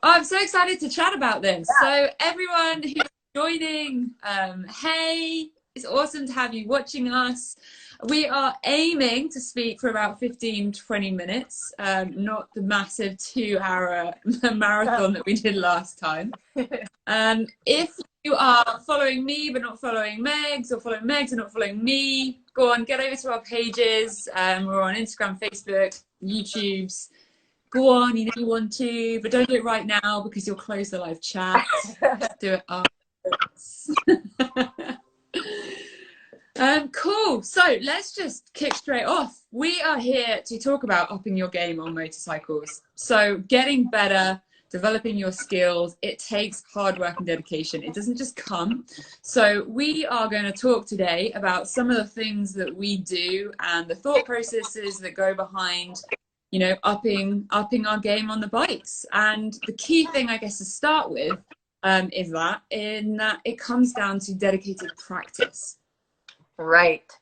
I'm so excited to chat about this. Yeah. So everyone who's joining, hey, it's awesome to have you watching us. We are aiming to speak for about 15, 20 minutes, not the massive 2 hour marathon that we did last time. If you are following me but not following Megs, or following Megs and not following me, go on, get over to our pages. We're on Instagram, Facebook, YouTube's. Go on, you know you want to, but don't do it right now because you'll close the live chat. Do it afterwards. Cool. So let's just kick straight off. We are here to talk about upping your game on motorcycles. So getting better, developing your skills, it takes hard work and dedication. It doesn't just come. So we are going to talk today about some of the things that we do and the thought processes that go behind, you know, upping our game on the bikes. And the key thing, I guess, to start with is that it comes down to dedicated practice. Right.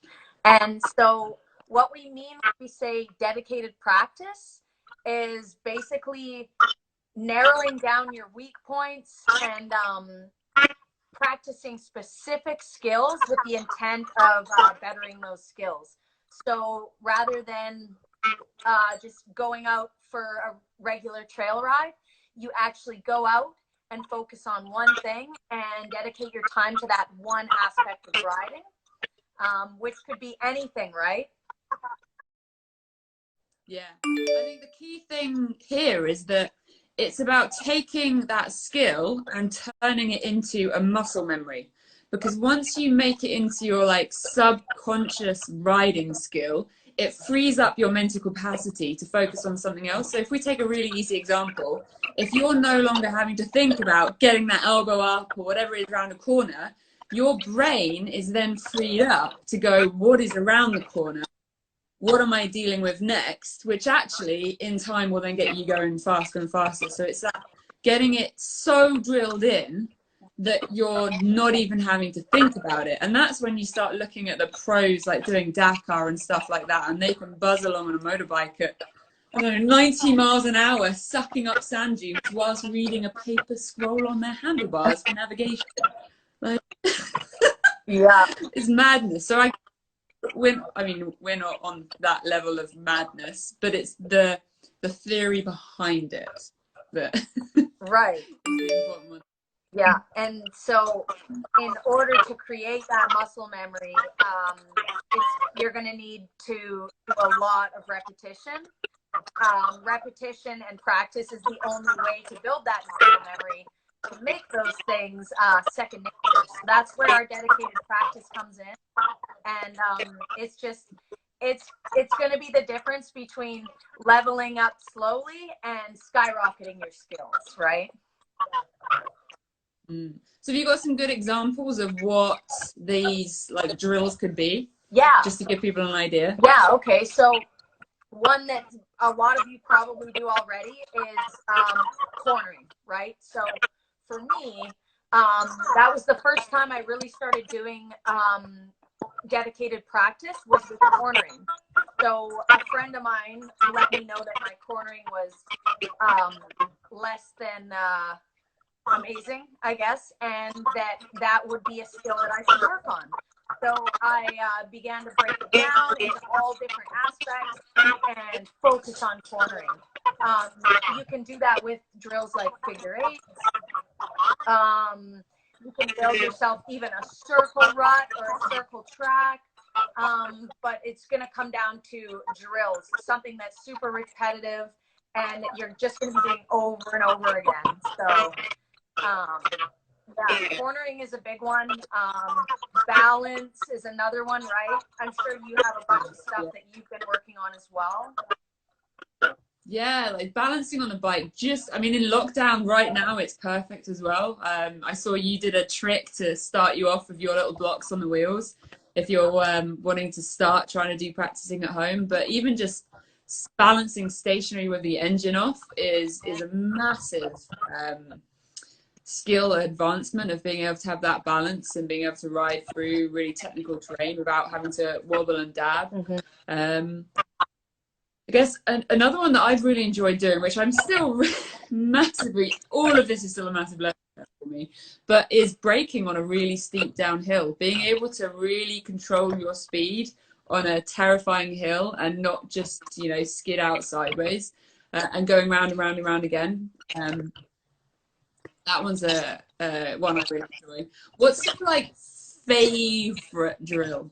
And so what we mean when we say dedicated practice is basically narrowing down your weak points and practicing specific skills with the intent of bettering those skills. So rather than just going out for a regular trail ride, you actually go out and focus on one thing and dedicate your time to that one aspect of riding. Which could be anything, right? Yeah. I think the key thing here is that it's about taking that skill and turning it into a muscle memory. Because once you make it into your like subconscious riding skill, it frees up your mental capacity to focus on something else. So if we take a really easy example, if you're no longer having to think about getting that elbow up or whatever is around a corner, your brain is then freed up to go, what is around the corner? What am I dealing with next? Which actually in time will then get you going faster and faster. So it's that getting it so drilled in that you're not even having to think about it. And that's when you start looking at the pros, like doing Dakar and stuff like that, and they can buzz along on a motorbike at, I don't know, 90 miles an hour, sucking up sand dunes whilst reading a paper scroll on their handlebars for navigation. Like, Yeah. it's madness. So we're not on that level of madness, but it's the theory behind it that Right. is the important one. Yeah. And so in order to create that muscle memory, you're going to need to do a lot of repetition. Repetition and practice is the only way to build that muscle memory, to make those things second nature. So that's where our dedicated practice comes in. And it's going to be the difference between leveling up slowly and skyrocketing your skills, right? So have you got some good examples of what these like drills could be? Yeah. Just to give people an idea. Yeah. Okay. So one that a lot of you probably do already is cornering, right? So for me, that was the first time I really started doing dedicated practice was with cornering. So a friend of mine let me know that my cornering was less than amazing, I guess, and that would be a skill that I should work on. So I began to break it down into all different aspects and focus on cornering. You can do that with drills like figure eights. You can build yourself even a circle rut or a circle track. But it's going to come down to drills, something that's super repetitive and you're just going to be doing over and over again. So yeah, cornering is a big one. Balance is another one, right? I'm sure you have a bunch of stuff that you've been working on as well. Yeah, like balancing on the bike. I mean, in lockdown right now, it's perfect as well. I saw you did a trick to start you off with your little blocks on the wheels if you're wanting to start trying to do practicing at home. But even just balancing stationary with the engine off is a massive skill advancement of being able to have that balance and being able to ride through really technical terrain without having to wobble and dab. I guess another one that I've really enjoyed doing, which I'm still massively, all of this is still a massive learning curve for me, but is braking on a really steep downhill. Being able to really control your speed on a terrifying hill and not just, you know, skid out sideways and going round and round and round again. That one's a one I really enjoy. What's your like favorite drill?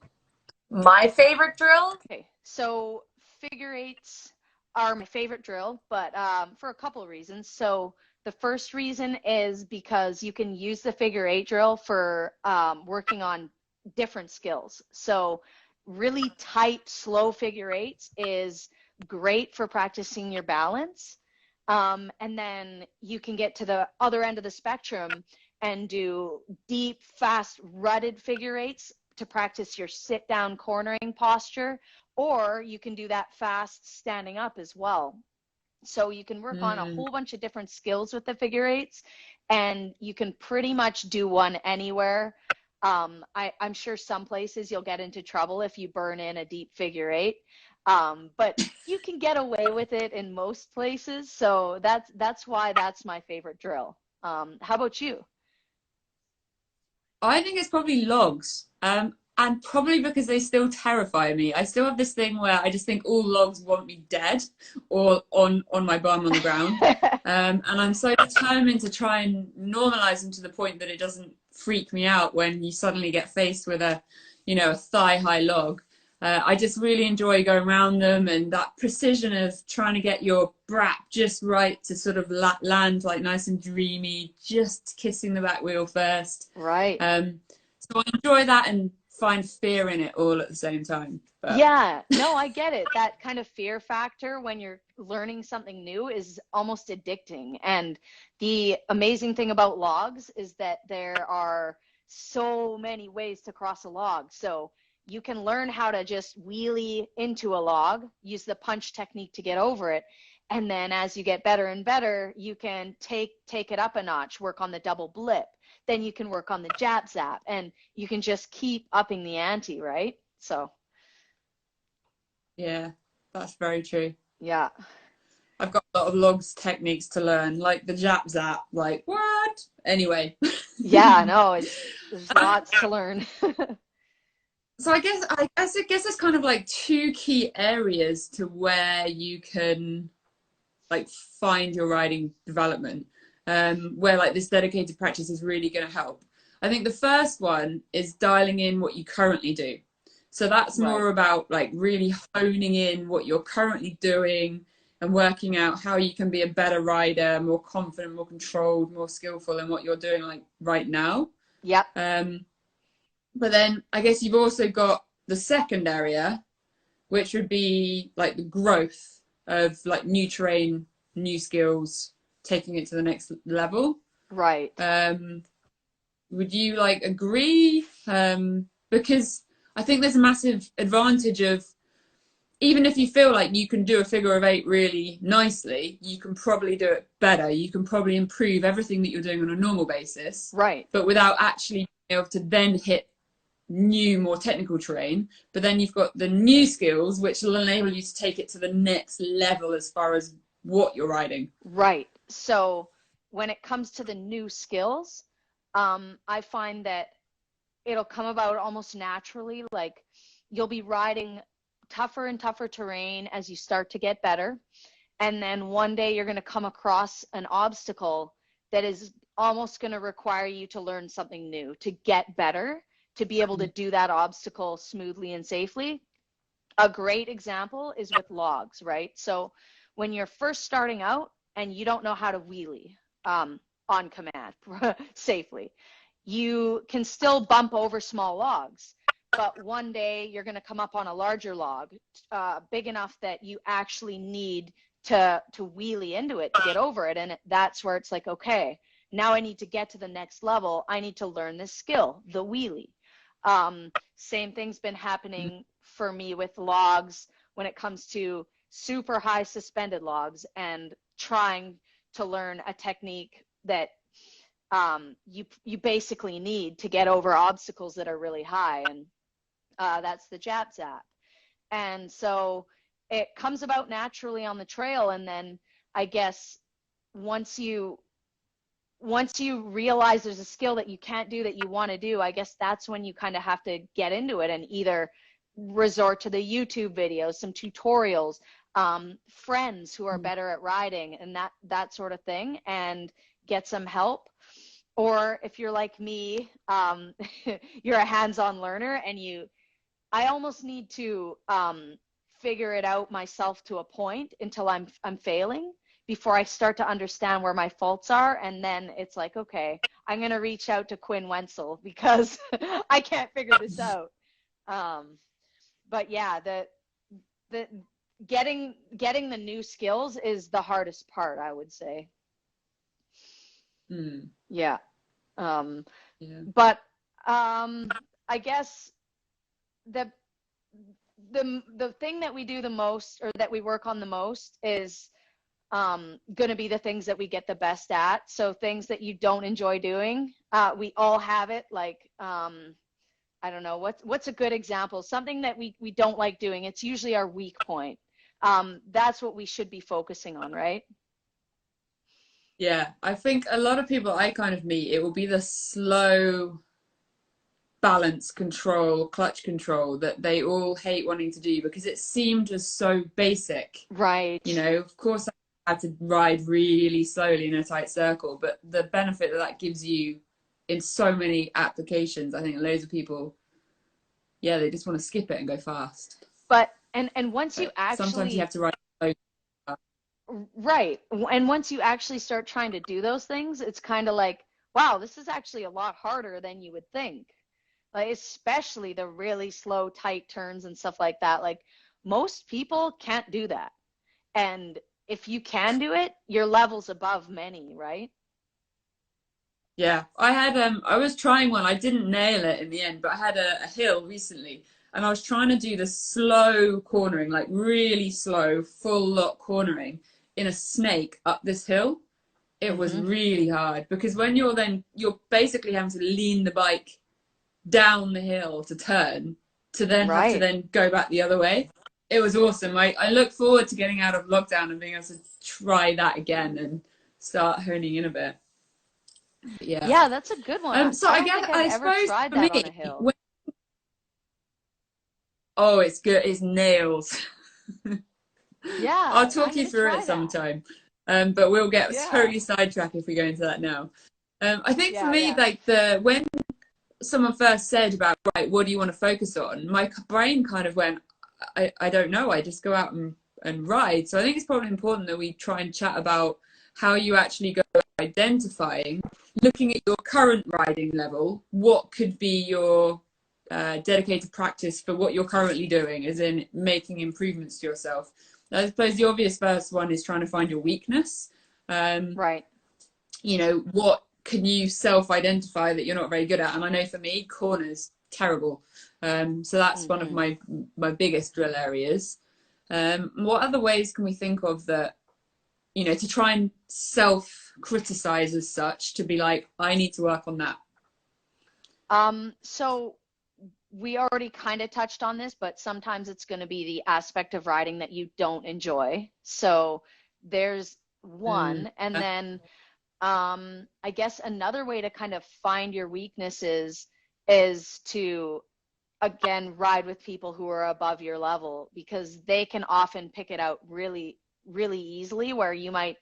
My favorite drill? Okay, so figure eights are my favorite drill, but for a couple of reasons. So the first reason is because you can use the figure eight drill for working on different skills. So really tight, slow figure eights is great for practicing your balance. And then you can get to the other end of the spectrum and do deep, fast, rutted figure eights to practice your sit down cornering posture, or you can do that fast standing up as well. So you can work on a whole bunch of different skills with the figure eights, and you can pretty much do one anywhere. I'm sure some places you'll get into trouble if you burn in a deep figure eight, but you can get away with it in most places. So that's why that's my favorite drill. How about you? I think it's probably logs. And probably because they still terrify me. I still have this thing where I just think all logs want me dead or on my bum on the ground. And I'm so determined to try and normalize them to the point that it doesn't freak me out when you suddenly get faced with a, you know, a thigh-high log. I just really enjoy going around them and that precision of trying to get your Braap just right to sort of land like nice and dreamy, just kissing the back wheel first. Right. So I enjoy that and find fear in it all at the same time. But Yeah, no, I get it. That kind of fear factor when you're learning something new is almost addicting. And the amazing thing about logs is that there are so many ways to cross a log. So you can learn how to just wheelie into a log, use the punch technique to get over it. And then as you get better and better, you can take it up a notch, work on the double blip. Then you can work on the jab zap, and you can just keep upping the ante, right? So yeah, that's very true. yeah. I've got a lot of logs techniques to learn, like the jab zap, like what? Anyway. Yeah, no, there's lots to learn. So I guess there's kind of like two key areas to where you can like find your riding development, where like this dedicated practice is really going to help. I think the first one is dialing in what you currently do. So that's more about like really honing in what you're currently doing and working out how you can be a better rider, more confident, more controlled, more skillful in what you're doing like right now. Yep. But then I guess you've also got the second area, which would be like the growth of like new terrain, new skills, taking it to the next level. Right. Would you like agree? Because I think there's a massive advantage of, even if you feel like you can do a figure of eight really nicely, you can probably do it better. You can probably improve everything that you're doing on a normal basis. Right. But without actually being able to then hit new, more technical terrain. But then you've got the new skills, which will enable you to take it to the next level as far as what you're riding. Right. So when it comes to the new skills, I find that it'll come about almost naturally. Like you'll be riding tougher and tougher terrain as you start to get better. And then one day you're going to come across an obstacle that is almost going to require you to learn something new, to get better, to be able to do that obstacle smoothly and safely. A great example is with logs, right? So when you're first starting out and you don't know how to wheelie on command safely, you can still bump over small logs. But one day you're going to come up on a larger log, big enough that you actually need to wheelie into it to get over it. And that's where it's like, okay, now I need to get to the next level. I need to learn this skill, the wheelie. Same thing's been happening for me with logs when it comes to super high suspended logs and trying to learn a technique that you basically need to get over obstacles that are really high. And that's the jab zap. And so it comes about naturally on the trail. And then I guess once you realize there's a skill that you can't do that you want to do, I guess that's when you kind of have to get into it and either resort to the YouTube videos, some tutorials, friends who are better at riding and that sort of thing, and get some help. Or if you're like me, you're a hands-on learner, and I almost need to figure it out myself to a point until I'm failing before I start to understand where my faults are. And then it's like, okay, I'm going to reach out to Quinn Wenzel because I can't figure this out. But yeah, the getting the new skills is the hardest part, I would say. Yeah. But I guess the thing that we do the most, or that we work on the most, is going to be the things that we get the best at. So things that you don't enjoy doing, we all have it. Like, I don't know, what's a good example? Something that we don't like doing. It's usually our weak point. That's what we should be focusing on, right? Yeah, I think a lot of people I kind of meet, it will be the slow balance control, clutch control that they all hate wanting to do because it seemed just so basic. Right. You know, of course I had to ride really slowly in a tight circle, but the benefit that gives you in so many applications, I think loads of people, yeah, they just want to skip it and go fast. But and once you actually, sometimes you have to ride slow. Right. And once you actually start trying to do those things, it's kind of like, wow, this is actually a lot harder than you would think. Like, especially the really slow, tight turns and stuff like that. Like, most people can't do that. And if you can do it, your level's above many, right? Yeah, I was trying one. I didn't nail it in the end, but I had a hill recently, and I was trying to do the slow cornering, like really slow, full lock cornering in a snake up this hill. It was really hard because when you're basically having to lean the bike down the hill to turn, to then have to then go back the other way. It was awesome. I look forward to getting out of lockdown and being able to try that again and start honing in a bit. Yeah, that's a good one. So I guess I suppose tried for that me, on a hill. oh, it's good. It's nails. Yeah, I'll talk you through it sometime. But we'll get totally sidetracked if we go into that now. I think for me, like when someone first said about, right, what do you want to focus on? My brain kind of went, I don't know. I just go out and ride. So I think it's probably important that we try and chat about how you actually go identifying, looking at your current riding level, what could be your dedicated practice for what you're currently doing, as in making improvements to yourself. I suppose the obvious first one is trying to find your weakness. Right. You know, what can you self-identify that you're not very good at? And I know for me, corners, terrible. So that's one of my biggest drill areas. What other ways can we think of that, you know, to try and self-criticize as such, to be like, I need to work on that? So we already kind of touched on this, but sometimes it's going to be the aspect of riding that you don't enjoy. So there's one. And then I guess another way to kind of find your weaknesses is to, again, ride with people who are above your level, because they can often pick it out really, really easily, where you might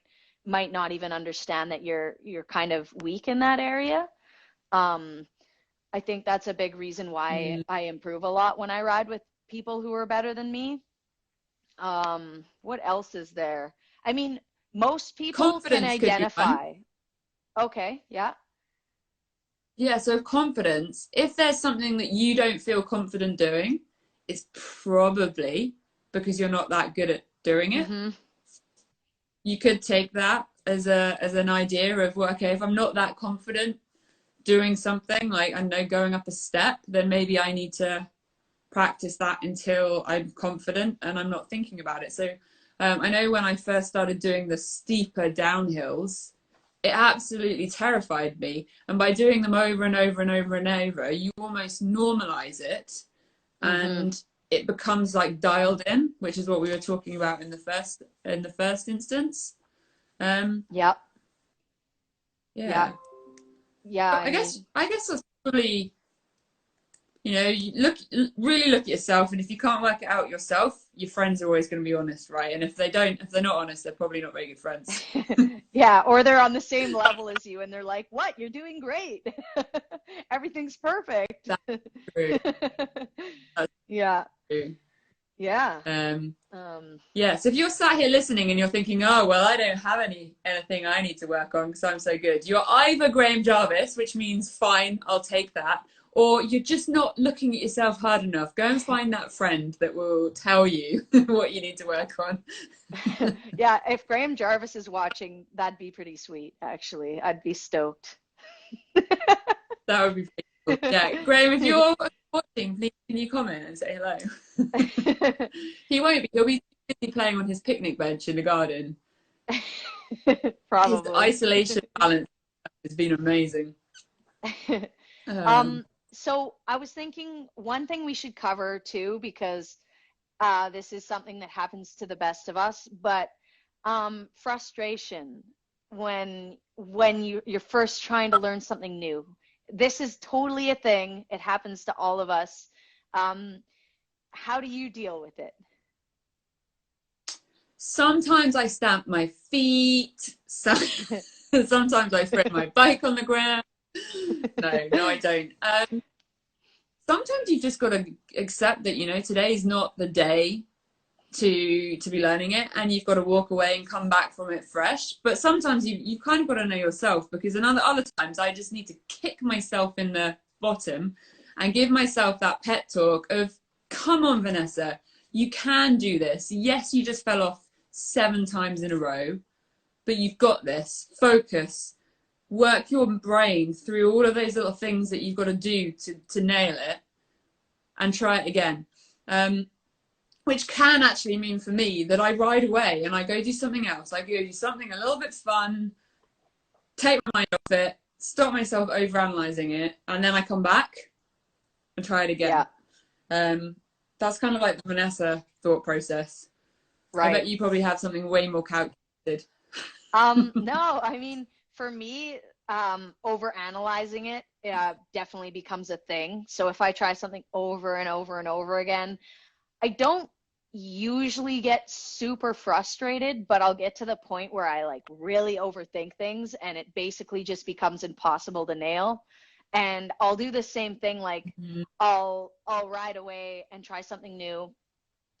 not even understand that you're kind of weak in that area. I think that's a big reason why I improve a lot when I ride with people who are better than me. What else is there? I mean, most people can identify. Okay, yeah. Yeah, so confidence, if there's something that you don't feel confident doing, it's probably because you're not that good at doing it. You could take that as an idea of, well, okay, if I'm not that confident doing something, like, I know, going up a step, then maybe I need to practice that until I'm confident and I'm not thinking about it. So I know when I first started doing the steeper downhills, it absolutely terrified me. And by doing them over and over and over and over, you almost normalize it. And it becomes like dialed in, which is what we were talking about in the first instance. Yep. Yeah. Yeah. I guess that's probably, you know, you really look at yourself, and if you can't work it out yourself, your friends are always going to be honest, right? And if they're not honest, they're probably not very good friends. Yeah, or they're on the same level as you and they're like, "What? You're doing great. Everything's perfect." That's true. That's Yeah. true. Yeah. Yeah, so if you're sat here listening and you're thinking, oh, well, I don't have anything I need to work on because I'm so good, you're either Graham Jarvis, which means fine, I'll take that, or you're just not looking at yourself hard enough. Go and find that friend that will tell you what you need to work on. Yeah, if Graham Jarvis is watching, that'd be pretty sweet, actually. I'd be stoked. That would be pretty cool. Yeah, Graham, if you're watching, please can you comment and say hello? He won't be. He'll be busy playing on his picnic bench in the garden. Probably. His isolation balance has been amazing. So I was thinking one thing we should cover too, because this is something that happens to the best of us, but frustration when you're first trying to learn something new. This is totally a thing. It happens to all of us. How do you deal with it? Sometimes I stamp my feet. Sometimes I throw my bike on the ground. No, I don't. Sometimes you've just got to accept that, you know, today's not the day to be learning it, and you've got to walk away and come back from it fresh. But sometimes you kind of got to know yourself, because in other times I just need to kick myself in the bottom and give myself that pep talk of, come on, Vanessa, you can do this. Yes, you just fell off 7 times in a row, but you've got this. Focus. Work your brain through all of those little things that you've got to do to nail it, and try it again. Which can actually mean for me that I ride away and I go do something else. I go do something a little bit fun, take my mind off it, stop myself overanalyzing it, and then I come back and try it again. Yeah. That's kind of like the Vanessa thought process. Right. I bet you probably have something way more calculated. No, I mean, for me, overanalyzing it definitely becomes a thing. So if I try something over and over and over again, I don't usually get super frustrated, but I'll get to the point where I like really overthink things and it basically just becomes impossible to nail. And I'll do the same thing, like I'll ride away and try something new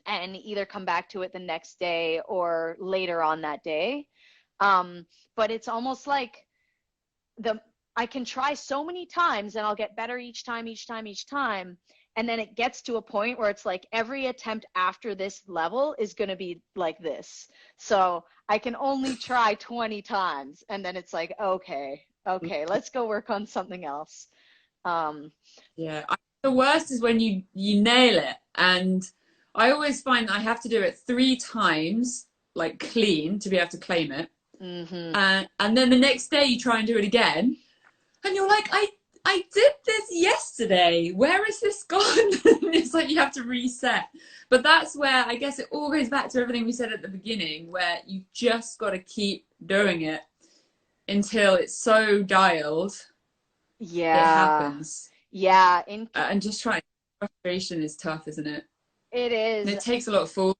and either come back to it the next day or later on that day. But it's almost like I can try so many times and I'll get better each time. And then it gets to a point where it's like every attempt after this level is going to be like this. So I can only try 20 times. And then it's like, okay, let's go work on something else. Yeah. The worst is when you nail it. And I always find that I have to do it 3 times, like clean, to be able to claim it. Mm-hmm. And then the next day you try and do it again. And you're like, I did this yesterday. Where is this gone? It's like you have to reset. But that's where I guess it all goes back to everything we said at the beginning, where you just got to keep doing it until it's so dialed. Yeah. It happens. Yeah. And just trying. Frustration is tough, isn't it? It is. And it takes a lot of force.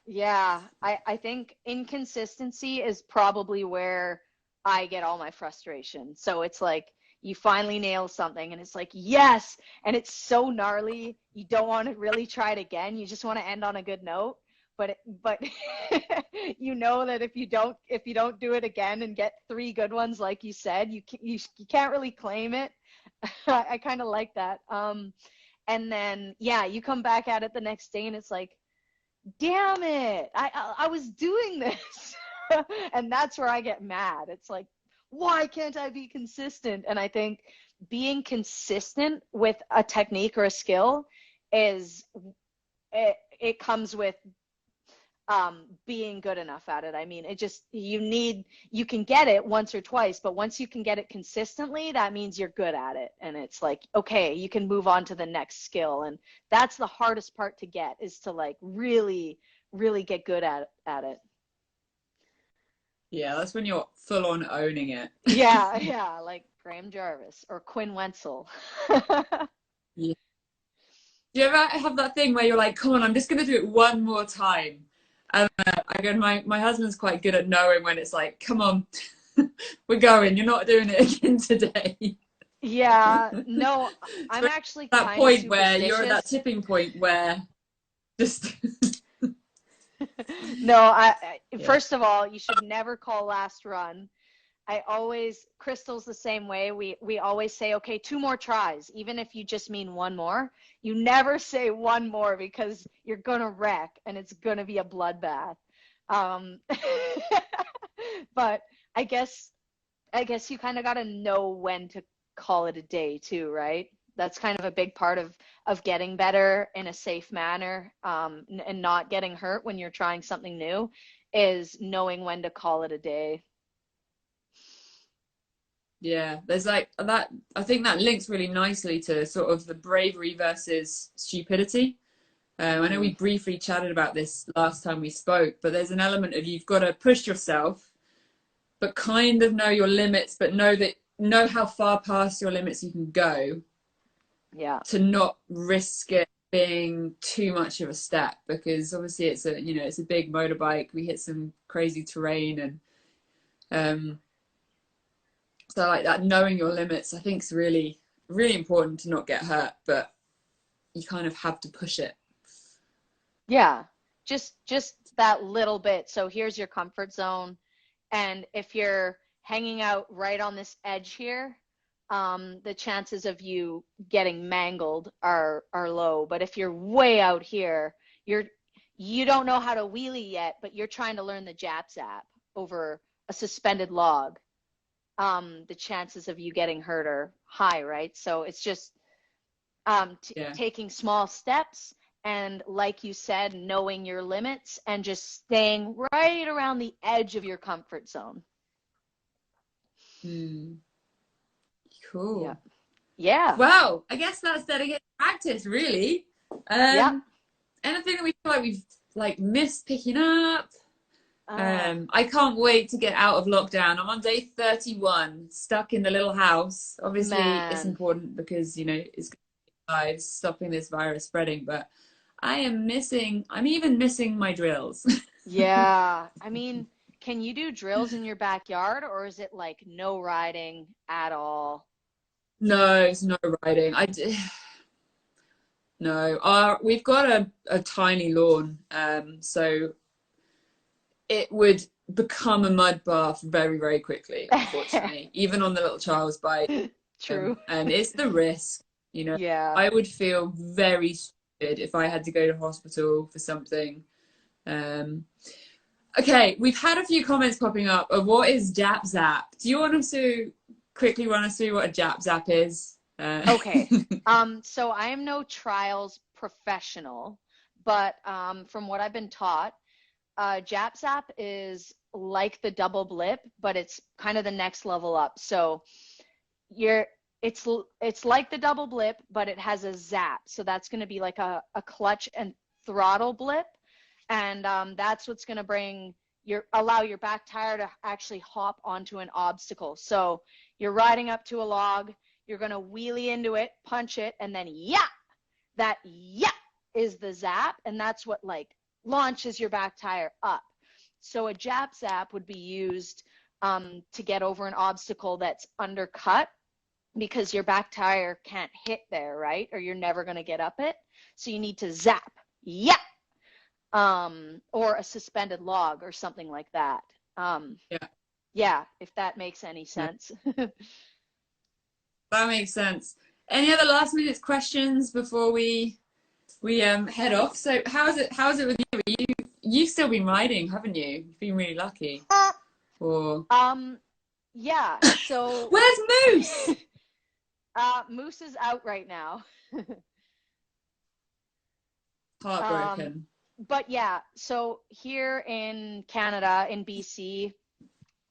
Yeah. I think inconsistency is probably where I get all my frustration. So it's like, you finally nail something and it's like, yes, and it's so gnarly, you don't want to really try it again, you just want to end on a good note, but you know that if you don't do it again and get 3 good ones like you said, you can't really claim it. I kind of like that. And then yeah, you come back at it the next day and it's like, damn it, I was doing this. And that's where I get mad. It's like, why can't I be consistent? And I think being consistent with a technique or a skill it comes with being good enough at it. I mean, it just, you can get it once or twice, but once you can get it consistently, that means you're good at it. And it's like, okay, you can move on to the next skill. And that's the hardest part to get, is to like really, really get good at it. Yeah, that's when you're full on owning it. Yeah, yeah, like Graham Jarvis or Quinn Wenzel. Yeah. Do you ever have that thing where you're like, come on, I'm just going to do it one more time? Again, my husband's quite good at knowing when it's like, come on, we're going. You're not doing it again today. Yeah, no, I'm So actually that kind of point where you're at that superstitious. tipping point where just No, yeah. first of all, you should never call last run. Crystal's the same way. We always say, okay, 2 more tries, even if you just mean 1 more. You never say 1 more, because you're gonna wreck and it's gonna be a bloodbath. Um, but I guess you kind of got to know when to call it a day too, right? That's kind of a big part of getting better in a safe manner, and not getting hurt when you're trying something new, is knowing when to call it a day. Yeah, there's like that. I think that links really nicely to sort of the bravery versus stupidity. I know we briefly chatted about this last time we spoke, but there's an element of you've got to push yourself, but kind of know your limits, but know how far past your limits you can go. Yeah. To not risk it being too much of a step, because obviously it's a big motorbike. We hit some crazy terrain, and so like that, knowing your limits, I think is really, really important to not get hurt, but you kind of have to push it. Yeah. Just that little bit. So here's your comfort zone. And if you're hanging out right on this edge here, the chances of you getting mangled are low. But if you're way out here, you don't know how to wheelie yet, but you're trying to learn the Jap Zap over a suspended log. The chances of you getting hurt are high, right? So it's just taking small steps, and like you said, knowing your limits and just staying right around the edge of your comfort zone. Cool. Yeah. Yeah. Well, I guess that's dedicated practice, really. Yeah. Anything that we feel like we've like missed picking up? I can't wait to get out of lockdown. I'm on day 31, stuck in the little house. Obviously, it's important because it's lives, stopping this virus spreading. But I'm even missing my drills. Yeah. I mean, can you do drills in your backyard, or is it like no riding at all? No, it's no riding. No. We've got a tiny lawn, so it would become a mud bath very, very quickly, unfortunately, even on the little child's bike. True. And it's the risk, Yeah. I would feel very stupid if I had to go to hospital for something. Okay, we've had a few comments popping up of what is Jap Zap. Do you want us to quickly run us through what a Jap Zap is? Okay. So I am no trials professional, but from what I've been taught, Jap Zap is like the double blip, but it's kind of the next level up. So it's like the double blip, but it has a zap. So that's going to be like a clutch and throttle blip, and that's what's going to allow your back tire to actually hop onto an obstacle. So you're riding up to a log, you're going to wheelie into it, punch it, and then that is the zap, and that's what like launches your back tire up. So a Jap Zap would be used to get over an obstacle that's undercut, because your back tire can't hit there, right? Or you're never going to get up it. So you need to zap, or a suspended log or something like that. Yeah, if that makes any sense. That makes sense. Any other last minute questions before we head off? So how's it with you? You've still been riding, haven't you? You've been really lucky. Or yeah. So where's Moose? Moose is out right now. Heartbroken. but yeah, so here in Canada, in BC,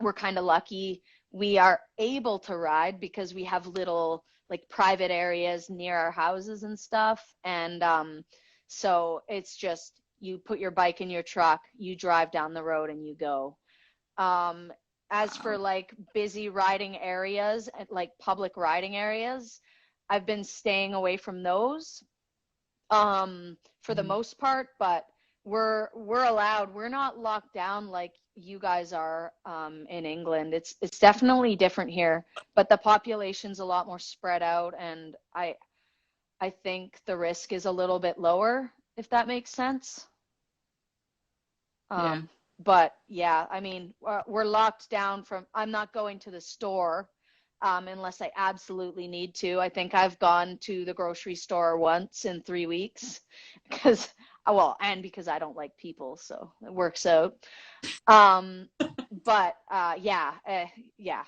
we're kind of lucky. We are able to ride because we have little like private areas near our houses and stuff. And so it's just you put your bike in your truck, you drive down the road and you go. Um, as for like busy riding areas, like public riding areas, I've been staying away from those for the most part, but we're allowed. We're not locked down like you guys are in England. It's definitely different here, but the population's a lot more spread out, and I think the risk is a little bit lower, if that makes sense. Yeah. But yeah, I mean, we're locked down from, I'm not going to the store unless I absolutely need to. I think I've gone to the grocery store once in 3 weeks because, well, and because I don't like people, so it works out. But yeah.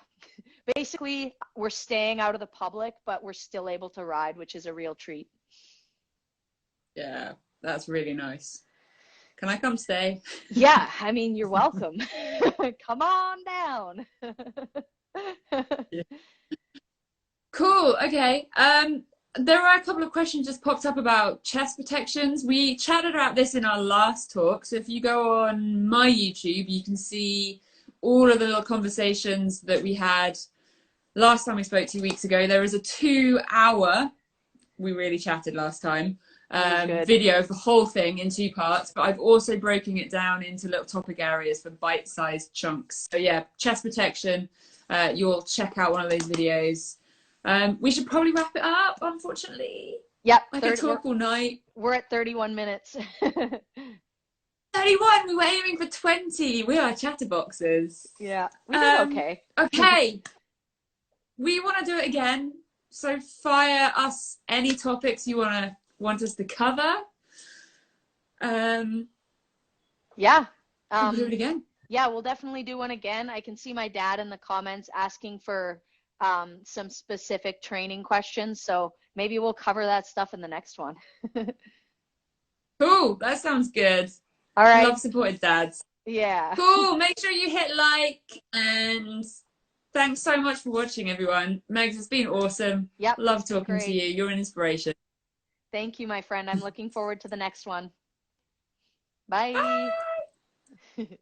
Basically, we're staying out of the public, but we're still able to ride, which is a real treat. Yeah, that's really nice. Can I come stay? Yeah, I mean, you're welcome. Come on down. Yeah. Cool. Okay. There are a couple of questions just popped up about chest protections. We chatted about this in our last talk. So if you go on my YouTube, you can see all of the little conversations that we had last time we spoke 2 weeks ago. There is a 2 hour, we really chatted last time, video of the whole thing in 2 parts, but I've also broken it down into little topic areas for bite-sized chunks. So yeah, chest protection, you'll check out one of those videos. We should probably wrap it up, unfortunately. Yep. I could talk all night. We're at 31 minutes. 31, we were aiming for 20. We are chatterboxes. Yeah, we did okay. Okay. We want to do it again. So fire us any topics you want us to cover. Yeah. We'll do it again. Yeah, we'll definitely do one again. I can see my dad in the comments asking for some specific training questions, so maybe we'll cover that stuff in the next one. Cool, that sounds good. All right. Love supported dads. Yeah. Cool, make sure you hit like, and thanks so much for watching, everyone. Megs, it's been awesome. Yep. Love talking to you. You're an inspiration. Thank you, my friend. I'm looking forward to the next one. Bye. Bye.